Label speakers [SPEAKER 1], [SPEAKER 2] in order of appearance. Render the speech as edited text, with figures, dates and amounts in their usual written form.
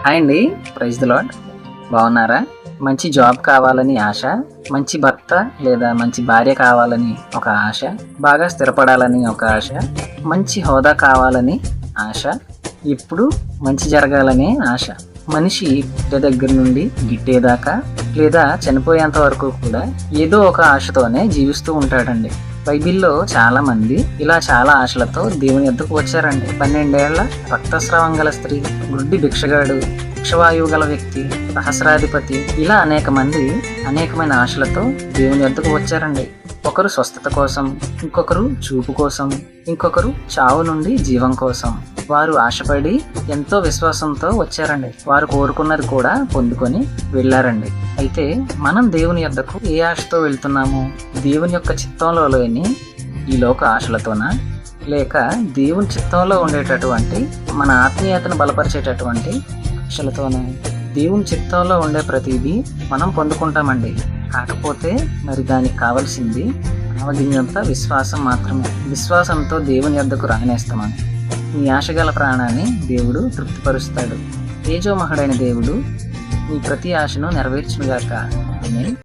[SPEAKER 1] Hi అండి, praise the lord. బాగున్నారా? మంచి జాబ్ కావాలని ఆశ, మంచి భర్త లేదా మంచి భార్య కావాలని ఒక ఆశ, బాగా స్థిరపడాలని ఒక ఆశ, మంచి హోదా కావాలని ఆశ, ఇప్పుడు మంచి జరగాలనే ఆశ. మనిషి పుట్టే దగ్గర నుండి గిట్టేదాకా లేదా చనిపోయేంత వరకు కూడా ఏదో ఒక ఆశతోనే జీవిస్తూ ఉంటాడండి. బైబిల్లో చాలా మంది ఇలా చాలా ఆశలతో దేవుని యొద్దకు వచ్చారండి. 12 ఏళ్ల రక్తస్రావం గల స్త్రీ, గుడ్డి భిక్షగాడు, పక్షవాయువు గల వ్యక్తి, సహస్రాధిపతి, ఇలా అనేక మంది అనేకమైన ఆశలతో దేవుని యొద్దకు వచ్చారండి. ఒకరు స్వస్థత కోసం, ఇంకొకరు చూపు కోసం, ఇంకొకరు చావు నుండి జీవం కోసం. వారు ఆశపడి ఎంతో విశ్వాసంతో వచ్చారండి. వారు కోరుకున్నది కూడా పొందుకొని వెళ్ళారండి. అయితే మనం దేవుని యొద్దకు ఏ ఆశతో వెళ్తున్నాము? దేవుని యొక్క చిత్తంలో లేని ఈ లోక ఆశలతోనా, లేక దేవుని చిత్తంలో ఉండేటటువంటి మన ఆత్మీయతను బలపరిచేటటువంటి ఆశలతోనా? దేవుని చిత్తంలో ఉండే ప్రతిదీ మనం పొందుకుంటామండి. కాకపోతే మరి దానికి కావాల్సింది ఆవగింజంత విశ్వాసం మాత్రమే. విశ్వాసంతో దేవుని యొద్దకు రానేస్తామని నీ ఆశగల ప్రాణాన్ని దేవుడు తృప్తిపరుస్తాడు. తేజోమహుడైన దేవుడు నీ ప్రతి ఆశను నెరవేర్చునుగాక. ఆమేన్.